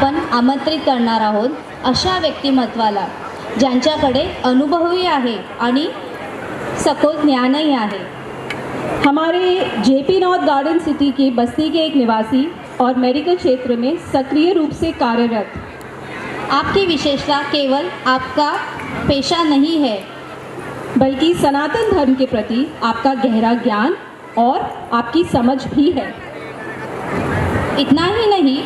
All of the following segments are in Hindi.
आपण आमंत्रित करणार आहोत अशा व्यक्तिमत्वाला ज्यांच्याकडे अनुभवही आहे आणि सखोल ज्ञानही आहे। हमारे जेपी नॉर्थ गार्डन सिटी की बस्ती के एक निवासी और मेडिकल क्षेत्र में सक्रिय रूप से कार्यरत। आपकी विशेषता केवल आपका पेशा नहीं है बल्कि सनातन धर्म के प्रति आपका गहरा ज्ञान और आपकी समझ भी है। इतना ही नहीं,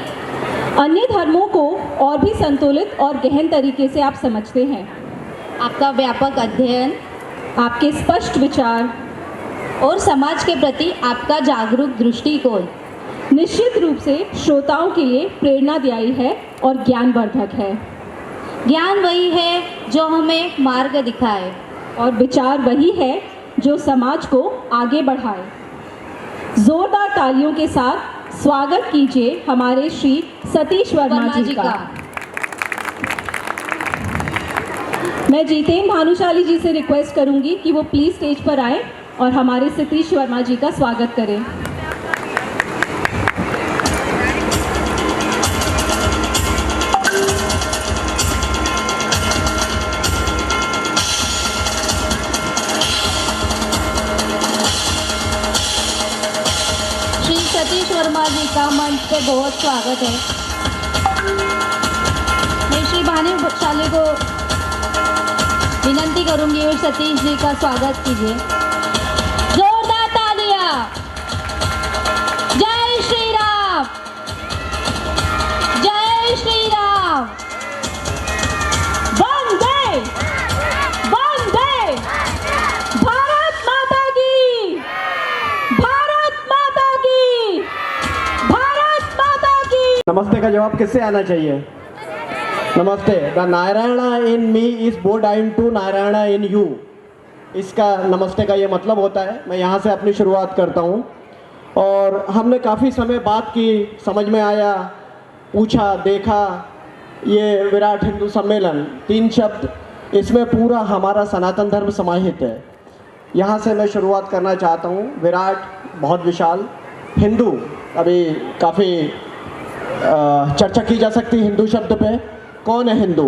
अन्य धर्मों को और भी संतुलित और गहन तरीके से आप समझते हैं। आपका व्यापक अध्ययन, आपके स्पष्ट विचार और समाज के प्रति आपका जागरूक दृष्टिकोण निश्चित रूप से श्रोताओं के लिए प्रेरणादायी है और ज्ञानवर्धक है। ज्ञान वही है जो हमें मार्ग दिखाए और विचार वही है जो समाज को आगे बढ़ाए। जोरदार तालियों के साथ स्वागत कीजिए हमारे श्री सतीश वर्मा जी का। मैं जितेंद्र भानुशाली जी से रिक्वेस्ट करूंगी कि वो प्लीज़ स्टेज पर आए और हमारे सतीश वर्मा जी का स्वागत करें। सतीश वर्मा जी का मंच पे बहुत स्वागत है। मैं श्री भानुशाली को विनंती करूंगी और सतीश जी का स्वागत कीजिए। जोरदार तालियां। जय श्री राम, जय श्री राम। वंदे वंदे भारत माता की, भारत माता की, भारत माता की। नमस्ते का जवाब किससे आना चाहिए? नमस्ते। The Narayana in me is board आइन टू नारायणा इन यू। इसका नमस्ते का ये मतलब होता है। मैं यहाँ से अपनी शुरुआत करता हूँ और हमने काफ़ी समय बात की, समझ में आया, पूछा, देखा। ये विराट हिंदू सम्मेलन 3 शब्द, इसमें पूरा हमारा सनातन धर्म समाहित है। यहाँ से मैं शुरुआत करना चाहता हूँ। विराट बहुत विशाल, हिंदू अभी काफ़ी चर्चा की जा सकती है हिंदू शब्द पे। कौन है हिंदू,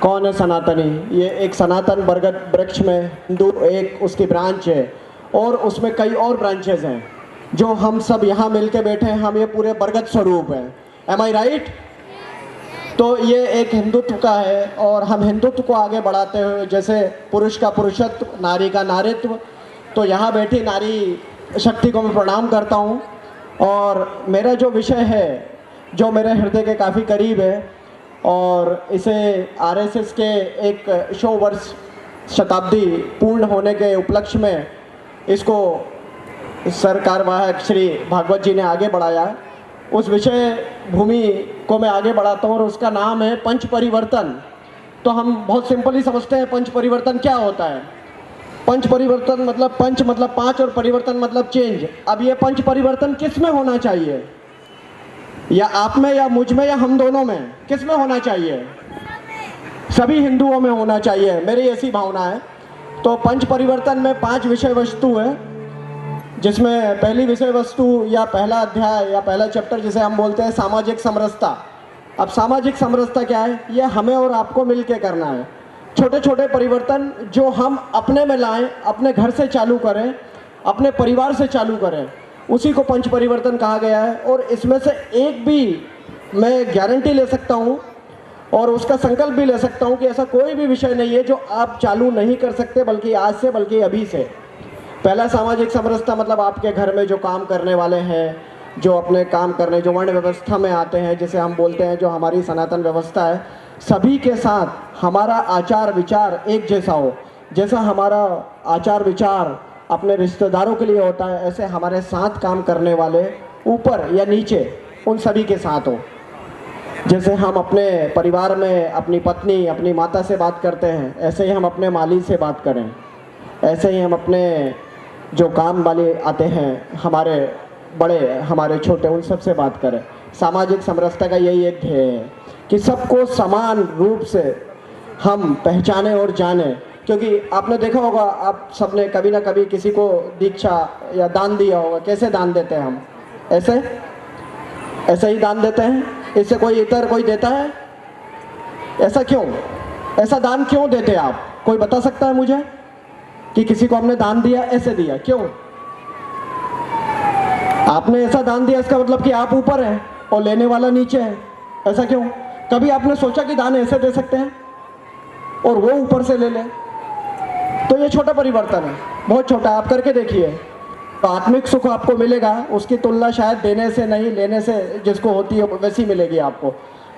कौन है सनातनी? ये एक सनातन बरगद वृक्ष में हिंदू एक उसकी ब्रांच है और उसमें कई और ब्रांचेज हैं जो हम सब यहाँ मिल के बैठे हैं। हम ये पूरे बरगद स्वरूप हैं। एम आई राइट? तो ये एक हिंदुत्व का है और हम हिंदुत्व को आगे बढ़ाते हुए, जैसे पुरुष का पुरुषत्व, नारी का नारित्व, तो यहाँ बैठी नारी शक्ति को मैं प्रणाम करता हूँ। और मेरा जो विषय है जो मेरे हृदय के काफ़ी करीब है और इसे आरएसएस के एक 100 वर्ष शताब्दी पूर्ण होने के उपलक्ष्य में इसको सर कार्यवाहक श्री भागवत जी ने आगे बढ़ाया। उस विषय भूमि को मैं आगे बढ़ाता हूँ और उसका नाम है पंच परिवर्तन। तो हम बहुत सिंपली समझते हैं पंच परिवर्तन क्या होता है। पंच परिवर्तन मतलब पंच मतलब 5 और परिवर्तन मतलब चेंज। अब ये पंच परिवर्तन किस में होना चाहिए? या आप में, या मुझ में, या हम दोनों में? किस में होना चाहिए? सभी हिंदुओं में होना चाहिए, मेरी ऐसी भावना है। तो पंच परिवर्तन में 5 विषय वस्तु है, जिसमें पहली विषय वस्तु या पहला अध्याय या पहला चैप्टर जिसे हम बोलते हैं सामाजिक समरसता। अब सामाजिक समरसता क्या है? ये हमें और आपको मिल के करना है। छोटे छोटे परिवर्तन जो हम अपने में लाएं, अपने घर से चालू करें, अपने परिवार से चालू करें, उसी को पंच परिवर्तन कहा गया है। और इसमें से एक भी मैं गारंटी ले सकता हूँ और उसका संकल्प भी ले सकता हूँ कि ऐसा कोई भी विषय नहीं है जो आप चालू नहीं कर सकते, बल्कि आज से, बल्कि अभी से। पहला सामाजिक समरसता मतलब आपके घर में जो काम करने वाले हैं, जो अपने काम करने, जो वर्ण व्यवस्था में आते हैं, जिसे हम बोलते हैं जो हमारी सनातन व्यवस्था है, सभी के साथ हमारा आचार विचार एक जैसा हो। जैसा हमारा आचार विचार अपने रिश्तेदारों के लिए होता है, ऐसे हमारे साथ काम करने वाले ऊपर या नीचे उन सभी के साथ हो। जैसे हम अपने परिवार में अपनी पत्नी, अपनी माता से बात करते हैं, ऐसे ही हम अपने माली से बात करें। ऐसे ही हम अपने जो काम वाले आते हैं, हमारे बड़े, हमारे छोटे, उन सब से बात करें। सामाजिक समरसता का यही एक ध्येय है कि सबको समान रूप से हम पहचाने और जाने। क्योंकि आपने देखा होगा, आप सबने कभी ना कभी किसी को दीक्षा या दान दिया होगा। कैसे दान देते हैं हम? ऐसे ही दान देते हैं। इससे कोई इतर कोई देता है? ऐसा क्यों? ऐसा दान क्यों देते आप? कोई बता सकता है मुझे कि किसी को हमने दान दिया, ऐसे दिया क्यों? आपने ऐसा दान दिया इसका मतलब कि आप ऊपर हैं और लेने वाला नीचे है, ऐसा क्यों? कभी आपने सोचा कि दान ऐसे दे सकते हैं और वो ऊपर से ले ले? तो ये छोटा परिवर्तन है, बहुत छोटा, आप करके देखिए। तो आत्मिक सुख आपको मिलेगा, उसकी तुलना शायद देने से नहीं, लेने से जिसको होती है वैसी मिलेगी आपको।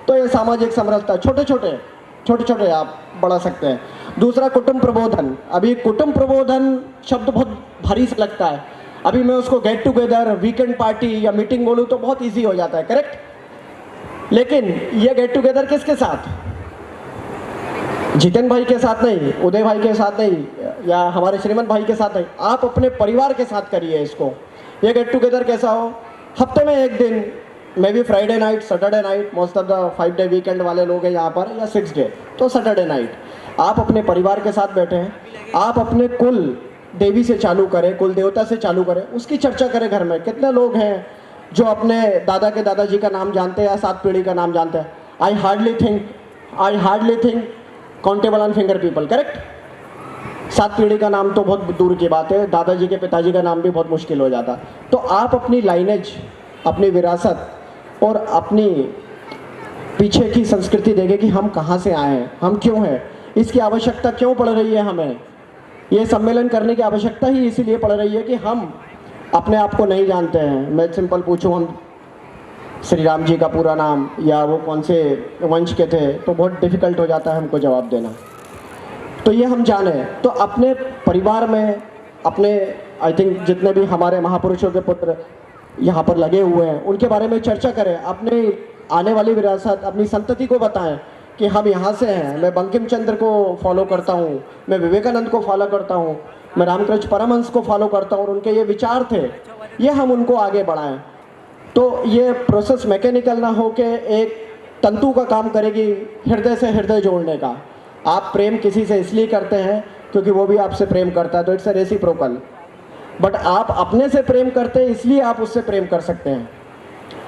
तो ये सामाजिक समरसता, छोटे छोटे आप बढ़ा सकते हैं। दूसरा, कुटुंब प्रबोधन। अभी कुटुंब प्रबोधन शब्द बहुत भारी सा लगता है। अभी मैं उसको गेट टुगेदर, वीकेंड पार्टी या मीटिंग बोलूँ तो बहुत ईजी हो जाता है, करेक्ट? लेकिन ये गेट टुगेदर किसके साथ? जितेन भाई के साथ नहीं, उदय भाई के साथ नहीं, या हमारे श्रीमन भाई के साथ नहीं, आप अपने परिवार के साथ करिए इसको। ये गेट टुगेदर कैसा हो? हफ्ते में एक दिन, may be Friday night, Saturday night, most of the 5 day weekend वाले लोग हैं यहाँ पर, या 6 डे, तो सैटरडे नाइट आप अपने परिवार के साथ बैठे हैं, आप अपने कुल देवी से चालू करें, कुल देवता से चालू करें, उसकी चर्चा करें। घर में कितने लोग हैं जो अपने दादा के दादाजी का नाम जानते हैं या 7 पीढ़ी का नाम जानते हैं? I hardly think countable on finger people, correct? 7 पीढ़ी का नाम तो बहुत दूर की बात है, दादाजी के पिताजी का नाम भी बहुत मुश्किल हो जाता। तो आप अपनी लाइनेज, अपनी विरासत और अपनी पीछे की संस्कृति देखें कि हम कहाँ से आए हैं, हम क्यों हैं, इसकी आवश्यकता क्यों पड़ रही है हमें। ये सम्मेलन करने की आवश्यकता ही इसीलिए पड़ रही है कि हम अपने आप को नहीं जानते हैं। मैं सिंपल पूछूं, हम श्री राम जी का पूरा नाम या वो कौन से वंश के थे, तो बहुत डिफ़िकल्ट हो जाता है हमको जवाब देना। तो ये हम जाने, तो अपने परिवार में, अपने आई थिंक जितने भी हमारे महापुरुषों के पुत्र यहाँ पर लगे हुए हैं, उनके बारे में चर्चा करें, अपने आने वाली विरासत अपनी संतति को बताएं कि हम यहाँ से हैं। मैं बंकिम चंद्र को फॉलो करता हूँ, मैं विवेकानंद को फॉलो करता हूँ, मैं रामकृष्ण परमहंस को फॉलो करता हूँ, और उनके ये विचार थे, ये हम उनको आगे बढ़ाएं। तो ये प्रोसेस मैकेनिकल ना हो के एक तंतु का काम करेगी, हृदय से हृदय जोड़ने का। आप प्रेम किसी से इसलिए करते हैं क्योंकि वो भी आपसे प्रेम करता है, तो इट्स अ रेसिप्रोकल। बट आप अपने से प्रेम करते हैं इसलिए आप उससे प्रेम कर सकते हैं,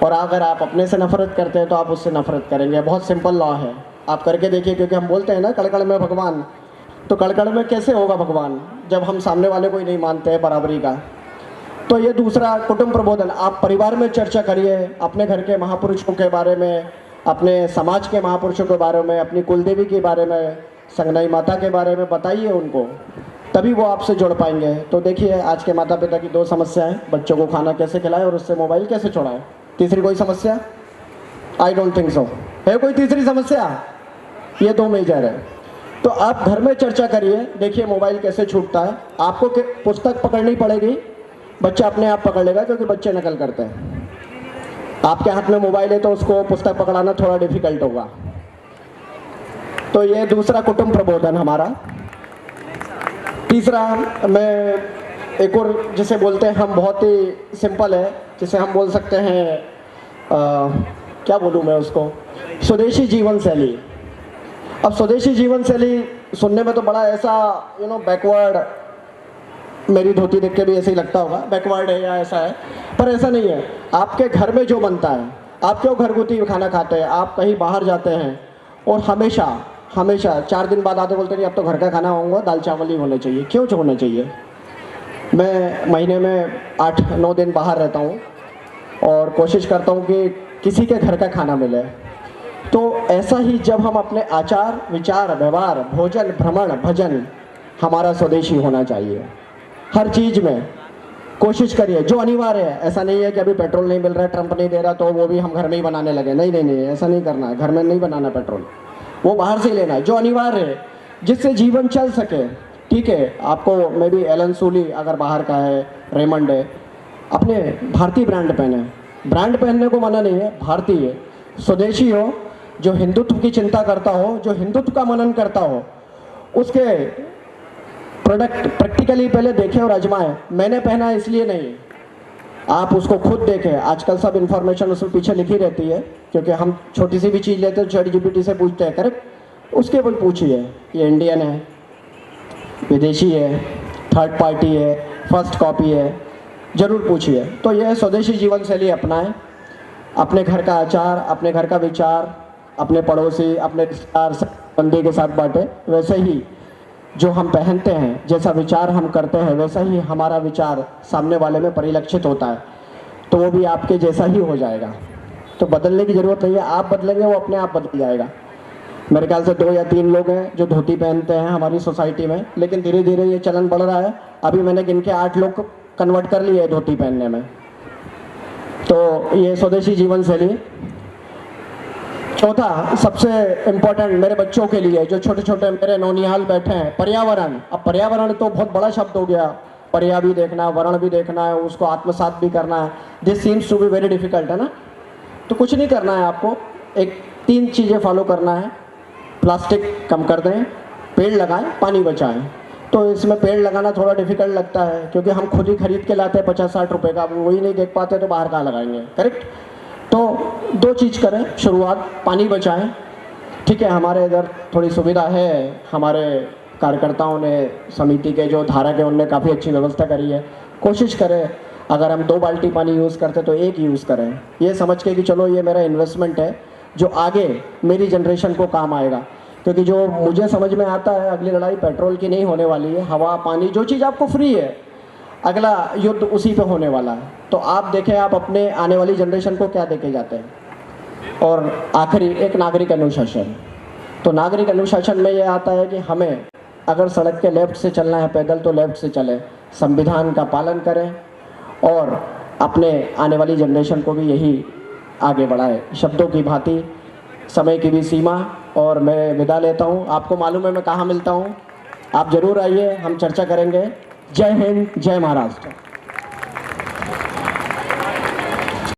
और अगर आप अपने से नफरत करते हैं तो आप उससे नफरत करेंगे। बहुत सिंपल लॉ है, आप करके देखिए। क्योंकि हम बोलते हैं ना कड़कड़ में भगवान, तो कड़कड़ में कैसे होगा भगवान जब हम सामने वाले को ही नहीं मानते हैं बराबरी का। तो ये दूसरा, कुटुंब प्रबोधन। आप परिवार में चर्चा करिए, अपने घर के महापुरुषों के बारे में, अपने समाज के महापुरुषों के बारे में, अपनी कुलदेवी के बारे में, संगनाई माता के बारे में बताइए उनको, तभी वो आपसे जुड़ पाएंगे। तो देखिए, आज के माता पिता की 2 समस्याएं, बच्चों को खाना कैसे खिलाएं और उससे मोबाइल कैसे छुड़ाएं। तीसरी कोई समस्या? आई डोंट थिंक सो है कोई तीसरी समस्या। ये 2 मेजर है। तो आप घर में चर्चा करिए, देखिए मोबाइल कैसे छूटता है। आपको पुस्तक पकड़नी पड़ेगी, बच्चा अपने आप पकड़ लेगा क्योंकि बच्चे नकल करते हैं। आपके हाथ में मोबाइल है तो उसको पुस्तक पकड़ाना थोड़ा डिफिकल्ट होगा। तो ये दूसरा कुटुंब प्रबोधन हमारा। तीसरा, मैं एक और जिसे बोलते हैं हम, बहुत ही सिंपल है, जिसे हम बोल सकते हैं क्या बोलूँ मैं उसको, स्वदेशी जीवन शैली। अब स्वदेशी जीवन शैली सुनने में तो बड़ा ऐसा बैकवर्ड, मेरी धोती देख के भी ऐसे ही लगता होगा बैकवर्ड है या ऐसा है, पर ऐसा नहीं है। आपके घर में जो बनता है, आप क्यों घरगुती खाना खाते हैं, आप कहीं बाहर जाते हैं और हमेशा 4 दिन बाद आते बोलते नहीं अब तो घर का खाना होगा, दाल चावल ही होना चाहिए। क्यों होना चाहिए? मैं महीने में 8-9 दिन बाहर रहता हूँ और कोशिश करता हूँ कि किसी के घर का खाना मिले। तो ऐसा ही जब हम अपने आचार विचार व्यवहार भोजन भ्रमण भजन हमारा स्वदेशी होना चाहिए। हर चीज़ में कोशिश करिए, जो अनिवार्य है। ऐसा नहीं है कि अभी पेट्रोल नहीं मिल रहा है, ट्रंप नहीं दे रहा तो वो भी हम घर में ही बनाने लगे। नहीं, ऐसा नहीं करना है। घर में नहीं बनाना पेट्रोल, वो बाहर से ही लेना है। जो अनिवार्य है, जिससे जीवन चल सके, ठीक है। आपको मे बी एलन सूली अगर बाहर का है, रेमंड है, अपने भारतीय ब्रांड पहने। ब्रांड पहनने को मना नहीं है, भारतीय स्वदेशी हो, जो हिंदुत्व की चिंता करता हो, जो हिंदुत्व का मनन करता हो, उसके प्रोडक्ट प्रैक्टिकली पहले देखें और आजमाएं। मैंने पहना इसलिए नहीं, आप उसको खुद देखें। आजकल सब इन्फॉर्मेशन उसमें पीछे लिखी रहती है, क्योंकि हम छोटी सी भी चीज़ लेते हैं ChatGPT से पूछते हैं, करेक्ट। उसके भी पूछिए, ये इंडियन है, विदेशी है, थर्ड पार्टी है, फर्स्ट कॉपी है, ज़रूर पूछिए। तो यह स्वदेशी जीवन शैली अपनाएं। अपने घर का आचार, अपने घर का विचार अपने पड़ोसी, अपने रिश्तेदार बंदे के साथ बांटे, वैसे ही जो हम पहनते हैं, जैसा विचार हम करते हैं, वैसा ही हमारा विचार सामने वाले में परिलक्षित होता है, तो वो भी आपके जैसा ही हो जाएगा। तो बदलने की ज़रूरत नहीं है, आप बदलेंगे वो अपने आप बदल जाएगा। मेरे ख्याल से 2 या 3 लोग हैं जो धोती पहनते हैं हमारी सोसाइटी में, लेकिन धीरे धीरे ये चलन बढ़ रहा है। अभी मैंने गिन के 8 लोग कन्वर्ट कर लिए धोती पहनने में। तो ये स्वदेशी जीवन शैली। चौथा सबसे इम्पोर्टेंट मेरे बच्चों के लिए, जो छोटे छोटे मेरे नौनिहाल बैठे हैं, पर्यावरण। अब पर्यावरण तो बहुत बड़ा शब्द हो गया, पर्या भी देखना है, वर्ण भी देखना है, उसको आत्मसात भी करना है। This seems to be very difficult, है ना। तो कुछ नहीं करना है आपको, 3 चीज़ें फॉलो करना है। प्लास्टिक कम कर दें, पेड़ लगाएं, पानी बचाएं। तो इसमें पेड़ लगाना थोड़ा डिफिकल्ट लगता है क्योंकि हम खुद ही खरीद के लाते हैं 50-60 रुपये का, वही नहीं देख पाते तो बाहर कहाँ लगाएंगे, करेक्ट। तो 2 चीज़ करें शुरुआत, पानी बचाएं। ठीक है, हमारे इधर थोड़ी सुविधा है, हमारे कार्यकर्ताओं ने, समिति के जो धारक है उनने काफ़ी अच्छी व्यवस्था करी है। कोशिश करें अगर हम 2 बाल्टी पानी यूज़ करते तो 1 यूज़ करें, ये समझ के कि चलो ये मेरा इन्वेस्टमेंट है जो आगे मेरी जनरेशन को काम आएगा। क्योंकि जो मुझे समझ में आता है, अगली लड़ाई पेट्रोल की नहीं होने वाली है, हवा पानी जो चीज़ आपको फ्री है, अगला युद्ध उसी पे होने वाला है। तो आप देखें आप अपने आने वाली जनरेशन को क्या देके जाते हैं। और आखिरी एक नागरिक अनुशासन। तो नागरिक अनुशासन में ये आता है कि हमें अगर सड़क के लेफ्ट से चलना है पैदल तो लेफ्ट से चलें, संविधान का पालन करें और अपने आने वाली जनरेशन को भी यही आगे बढ़ाएं। शब्दों की भांति, समय की भी सीमा। और मैं विदा लेता हूँ। आपको मालूम है मैं कहाँ मिलता हूँ, आप ज़रूर आइए, हम चर्चा करेंगे। जय हिंद, जय महाराष्ट्र।